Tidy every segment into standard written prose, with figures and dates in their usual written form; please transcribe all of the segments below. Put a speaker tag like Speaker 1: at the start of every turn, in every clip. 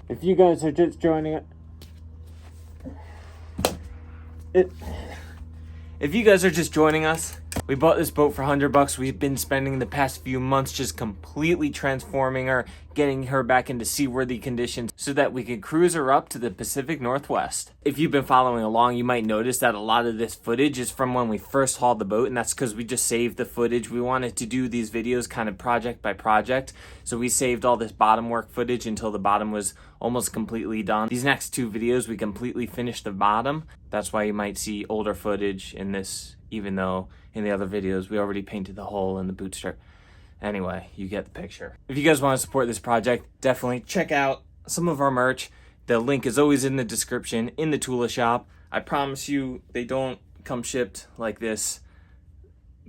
Speaker 1: If you guys are just joining it, if you guys are just joining us, we bought this boat for $100. We've been spending the past few months just completely transforming her, getting her back into seaworthy conditions so that we can cruise her up to the Pacific Northwest. If you've been following along, you might notice that a lot of this footage is from when we first hauled the boat, and that's because we just saved the footage. We wanted to do these videos kind of project by project, so we saved all this bottom work footage until the bottom was almost completely done. These next two videos, we completely finished the bottom. That's why you might see older footage in this, even though in the other videos we already painted the hole in the boot strip. Anyway, you get the picture. If you guys want to support this project, definitely check out some of our merch. The link is always in the description in the Tula shop. I promise you they don't come shipped like this.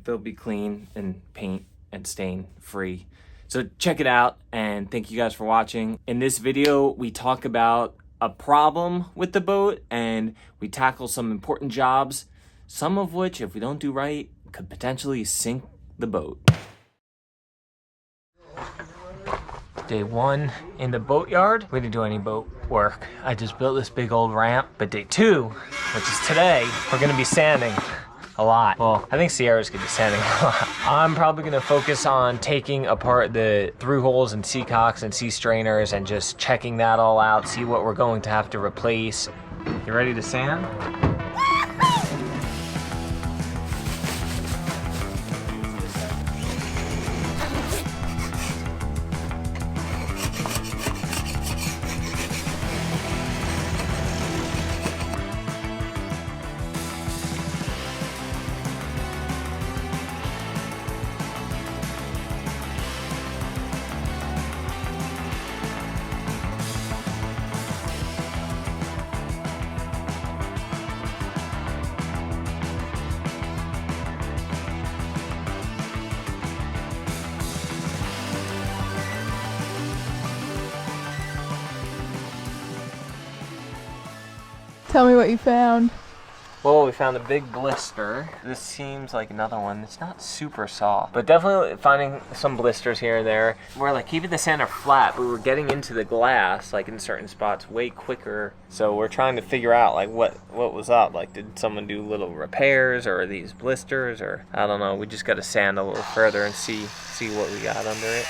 Speaker 1: They'll be clean and paint and stain free. So check it out, and thank you guys for watching. In this video, we talk about a problem with the boat and we tackle some important jobs, some of which, if we don't do right, could potentially sink the boat. Day one in the boatyard. We didn't do any boat work. I just built this big old ramp. But day two, which is today, we're gonna be sanding a lot. Well, I think Sierra's gonna be sanding a lot. I'm probably gonna focus on taking apart the through holes and seacocks and sea strainers and just checking that all out, see what we're going to have to replace. You ready to sand?
Speaker 2: Tell me what you found.
Speaker 1: Well, we found a big blister. This seems like another one. It's not super soft, but definitely finding some blisters here and there. We're like keeping the sander flat, but we're getting into the glass, like in certain spots, way quicker. So we're trying to figure out like what was up. Like, did someone do little repairs, or are these blisters, or I don't know. We just got to sand a little further and see what we got under it.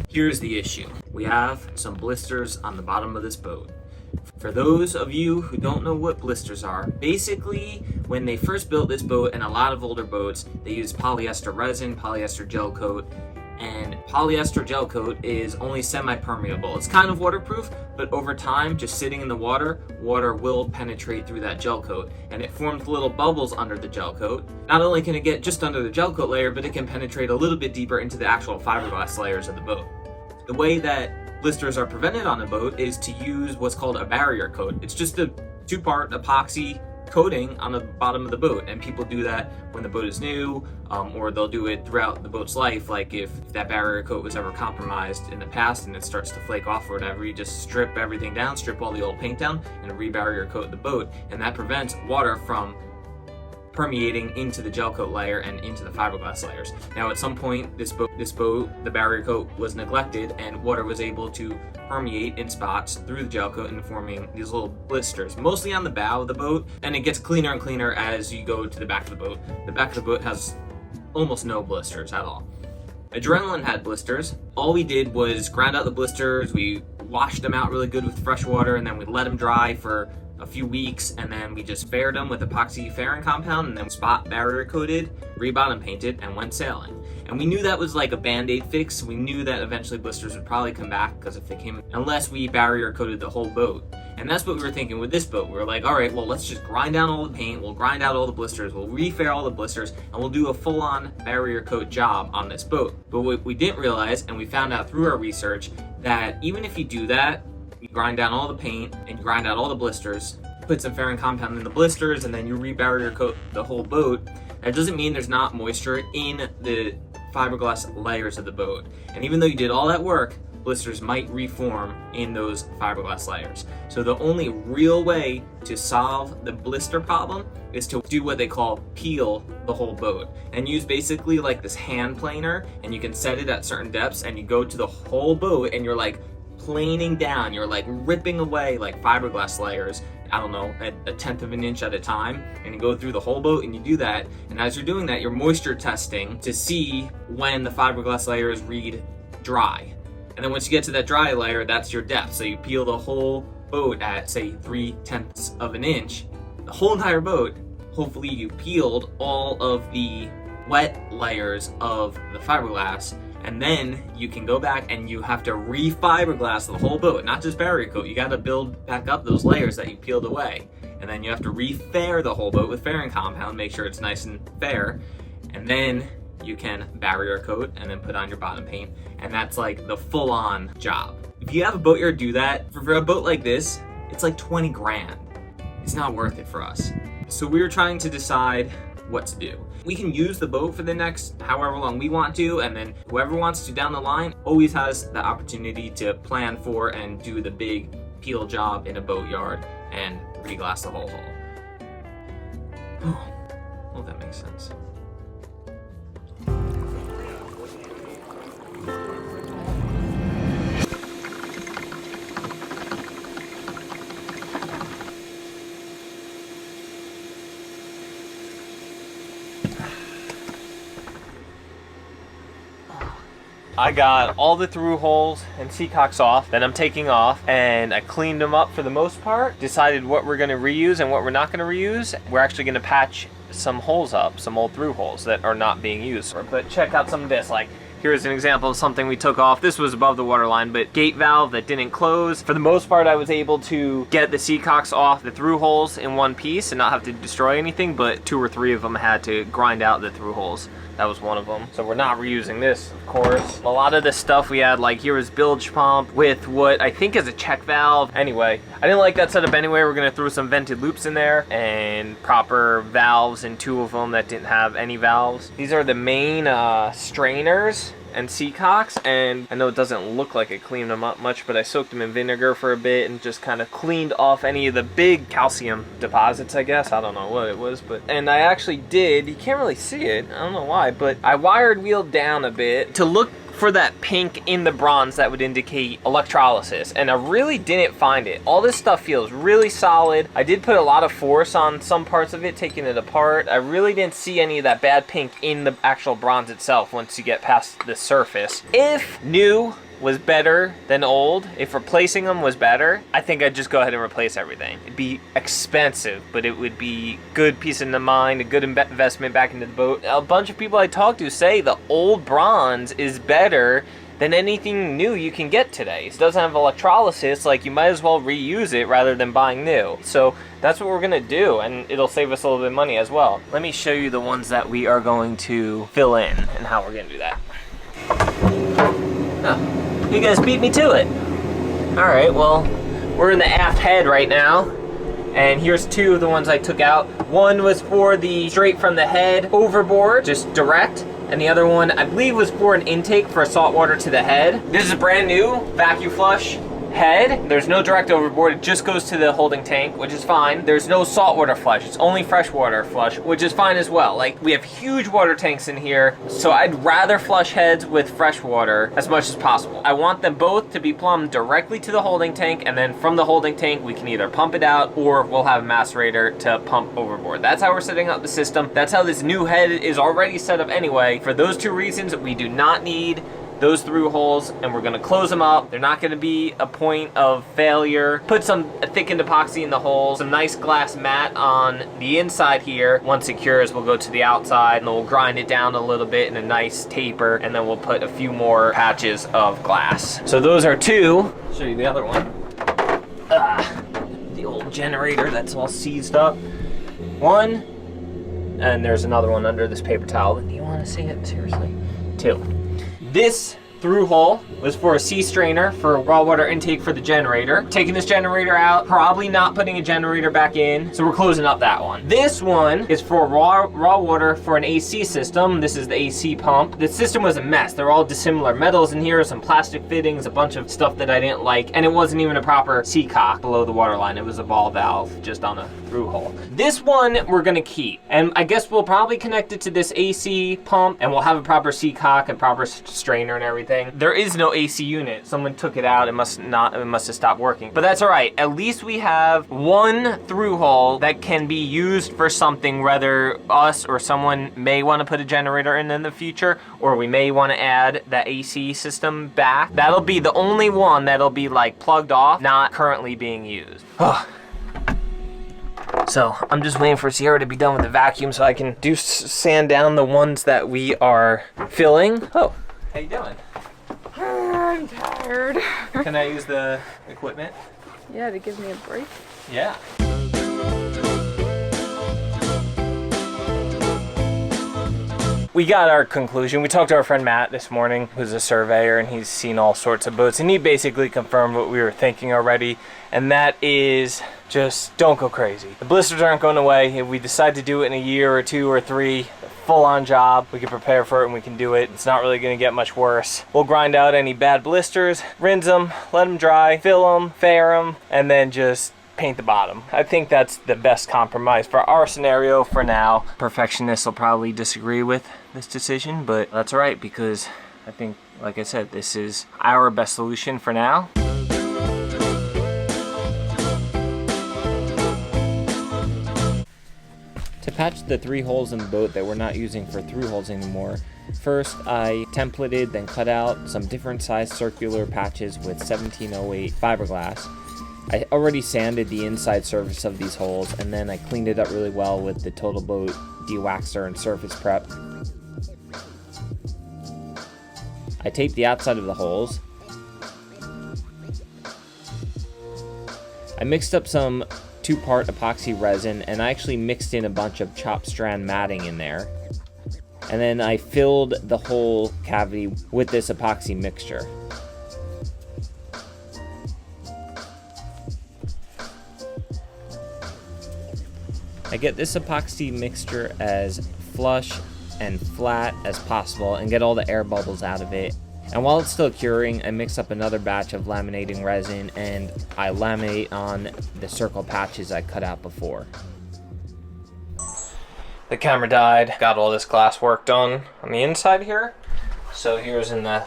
Speaker 1: Here's the issue. We have some blisters on the bottom of this boat. For those of you who don't know what blisters are, basically when they first built this boat and a lot of older boats, they used polyester resin, polyester gel coat, and polyester gel coat is only semi-permeable. It's kind of waterproof, but over time, just sitting in the water will penetrate through that gel coat, and it forms little bubbles under the gel coat. Not only can it get just under the gel coat layer, but it can penetrate a little bit deeper into the actual fiberglass layers of the boat. The way that blisters are prevented on a boat is to use what's called a barrier coat. It's just a two-part epoxy coating on the bottom of the boat, and people do that when the boat is new, or they'll do it throughout the boat's life. Like if that barrier coat was ever compromised in the past and it starts to flake off or whatever, you just strip everything down, strip all the old paint down, and re-barrier coat the boat, and that prevents water from permeating into the gel coat layer and into the fiberglass layers. Now at some point this boat, the barrier coat was neglected, and water was able to permeate in spots through the gel coat and forming these little blisters, mostly on the bow of the boat, and it gets cleaner and cleaner as you go to the back of the boat. The back of the boat has almost no blisters at all. Adrenaline had blisters. All we did was grind out the blisters, we washed them out really good with fresh water, and then we let them dry for a few weeks, and then we just faired them with epoxy fairing compound, and then spot barrier coated, rebottom painted, and went sailing. And we knew that was like a band-aid fix. We knew that eventually blisters would probably come back, because if they came, unless we barrier coated the whole boat. And that's what we were thinking with this boat. We were like, all right, well, let's just grind down all the paint, we'll grind out all the blisters, we'll refair all the blisters, and we'll do a full-on barrier coat job on this boat. But what we didn't realize, and we found out through our research, that even if you do that, you grind down all the paint and you grind out all the blisters, put some fairing compound in the blisters, and then you re-barrier coat the whole boat, that doesn't mean there's not moisture in the fiberglass layers of the boat. And even though you did all that work, blisters might reform in those fiberglass layers. So the only real way to solve the blister problem is to do what they call peel the whole boat, and use basically like this hand planer, and you can set it at certain depths, and you go to the whole boat and you're like planing down, you're like ripping away like fiberglass layers, I don't know, a tenth of an inch at a time, and you go through the whole boat and you do that. And as you're doing that, you're moisture testing to see when the fiberglass layers read dry. And then once you get to that dry layer, that's your depth. So you peel the whole boat at say 3/10 of an inch, the whole entire boat. Hopefully you peeled all of the wet layers of the fiberglass, and then you can go back and you have to re-fiberglass the whole boat, not just barrier coat. You got to build back up those layers that you peeled away, and then you have to re-fair the whole boat with fairing compound, make sure it's nice and fair, and then you can barrier coat and then put on your bottom paint, and that's like the full-on job. If you have a boatyard do that, for a boat like this, it's like 20 grand. It's not worth it for us. So we were trying to decide what to do. We can use the boat for the next however long we want to, and then whoever wants to down the line always has the opportunity to plan for and do the big peel job in a boatyard and reglass the whole hull. Well, that makes sense. I got all the through holes and seacocks off that I'm taking off, and I cleaned them up for the most part, decided what we're going to reuse and what we're not going to reuse. We're actually going to patch some holes up, some old through holes that are not being used. But check out some of this, like here's an example of something we took off. This was above the water line, but gate valve that didn't close. For the most part, I was able to get the seacocks off the through holes in one piece and not have to destroy anything, but 2 or 3 of them had to grind out the through holes. That was one of them. So we're not reusing this, of course. A lot of the stuff we had, like here was bilge pump with what I think is a check valve. Anyway, I didn't like that setup anyway. We're gonna throw some vented loops in there and proper valves in 2 of them that didn't have any valves. These are the main strainers and seacocks, and I know it doesn't look like it cleaned them up much, but I soaked them in vinegar for a bit and just kind of cleaned off any of the big calcium deposits, I guess. I don't know what it was, and I actually did, you can't really see it, I don't know why, but I wired wheeled down a bit to look for that pink in the bronze that would indicate electrolysis, and I really didn't find it. All this stuff feels really solid. I did put a lot of force on some parts of it, taking it apart. I really didn't see any of that bad pink in the actual bronze itself once you get past the surface. If new was better than old, if replacing them was better, I think I'd just go ahead and replace everything. It'd be expensive, but it would be good peace of mind, a good investment back into the boat. A bunch of people I talk to say the old bronze is better than anything new you can get today. It doesn't have electrolysis, like you might as well reuse it rather than buying new. So that's what we're gonna do, and it'll save us a little bit of money as well. Let me show you the ones that we are going to fill in and how we're gonna do that. Oh. You guys beat me to it. All right, well, we're in the aft head right now, and here's 2 of the ones I took out. One was for the straight from the head overboard, just direct, and the other one I believe was for an intake for salt water to the head. This is a brand new vacuum flush head. There's no direct overboard, it just goes to the holding tank, which is fine. There's no saltwater flush, it's only freshwater flush, which is fine as well. Like, we have huge water tanks in here, so I'd rather flush heads with fresh water as much as possible. I want them both to be plumbed directly to the holding tank, and then from the holding tank we can either pump it out or we'll have a macerator to pump overboard. That's how we're setting up the system. That's how this new head is already set up anyway. For those 2 reasons, we do not need those through holes, and we're gonna close them up. They're not gonna be a point of failure. Put some thickened epoxy in the holes, some nice glass mat on the inside here. Once it cures, we'll go to the outside and we'll grind it down a little bit in a nice taper, and then we'll put a few more patches of glass. So those are 2. I'll show you the other one. The old generator that's all seized up. 1, and there's another one under this paper towel. Do you wanna see it? Seriously? 2. This through hole was for a sea strainer for raw water intake for the generator. Taking this generator out, probably not putting a generator back in, so we're closing up that one. This one is for raw water for an AC system. This is the AC pump. The system was a mess. They're all dissimilar metals in here, some plastic fittings, a bunch of stuff that I didn't like, and it wasn't even a proper seacock below the water line. It was a ball valve just on a through hole. This one we're gonna keep, and I guess we'll probably connect it to this AC pump, and we'll have a proper seacock and proper strainer and everything. There is no AC unit. Someone took it out. It must have stopped working, but that's all right. At least we have one through hole that can be used for something, whether us or someone may want to put a generator in the future, or we may want to add that AC system back. That'll be the only one that'll be like plugged off, not currently being used. So I'm just waiting for Sierra to be done with the vacuum so I can sand down the ones that we are filling. Oh, how you doing?
Speaker 2: I'm tired.
Speaker 1: Can I use the equipment?
Speaker 2: Yeah, to give me a break.
Speaker 1: Yeah. We got our conclusion. We talked to our friend Matt this morning, who's a surveyor, and he's seen all sorts of boats, and he basically confirmed what we were thinking already, and that is just don't go crazy. The blisters aren't going away. If we decide to do it in a year or 2 or 3, full-on job, we can prepare for it and we can do it. It's not really going to get much worse. We'll grind out any bad blisters, rinse them, let them dry, fill them, fair them, and then just paint the bottom. I think that's the best compromise for our scenario for now. Perfectionists will probably disagree with this decision, but that's all right, because I think, like I said, this is our best solution for now. To patch the 3 holes in the boat that we're not using for through holes anymore, first I templated, then cut out some different size circular patches with 1708 fiberglass. I already sanded the inside surface of these holes, and then I cleaned it up really well with the TotalBoat de-waxer and surface prep. I taped the outside of the holes. I mixed up some 2-part epoxy resin, and I actually mixed in a bunch of chopped strand matting in there. And then I filled the whole cavity with this epoxy mixture. I get this epoxy mixture as flush and flat as possible and get all the air bubbles out of it. And while it's still curing, I mix up another batch of laminating resin and I laminate on the circle patches I cut out before. The camera died. Got all this glass work done on the inside here. So here's in the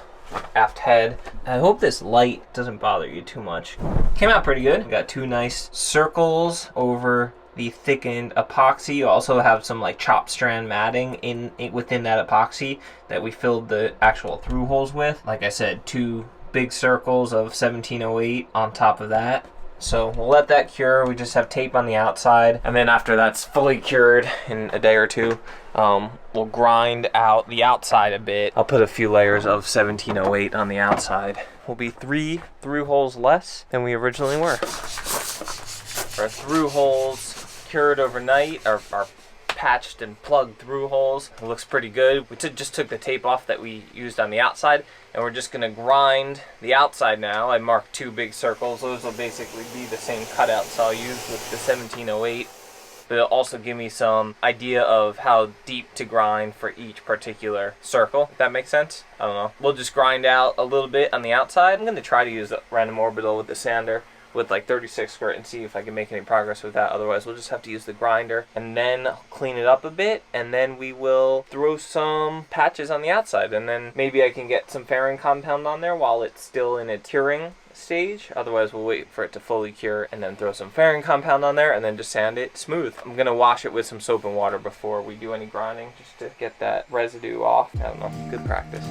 Speaker 1: aft head. I hope this light doesn't bother you too much. Came out pretty good. Got 2 nice circles over the thickened epoxy. You also have some like chopped strand matting within that epoxy that we filled the actual through holes with. Like I said, 2 big circles of 1708 on top of that. So we'll let that cure. We just have tape on the outside, and then after that's fully cured in a day or 2, we'll grind out the outside a bit. I'll put a few layers of 1708 on the outside. We'll be 3 through holes less than we originally were. Our through holes cured overnight, our patched and plugged through holes. It looks pretty good. We just took the tape off that we used on the outside, and we're just gonna grind the outside now. I marked 2 big circles. Those will basically be the same cutouts I'll use with the 1708. But it'll also give me some idea of how deep to grind for each particular circle, if that makes sense. I don't know. We'll just grind out a little bit on the outside. I'm gonna try to use a random orbital with the sander with like 36 squirt and see if I can make any progress with that. Otherwise we'll just have to use the grinder and then clean it up a bit, and then we will throw some patches on the outside, and then maybe I can get some fairing compound on there while it's still in a curing stage. Otherwise we'll wait for it to fully cure and then throw some fairing compound on there and then just sand it smooth. I'm gonna wash it with some soap and water before we do any grinding, just to get that residue off. I don't know, good practice.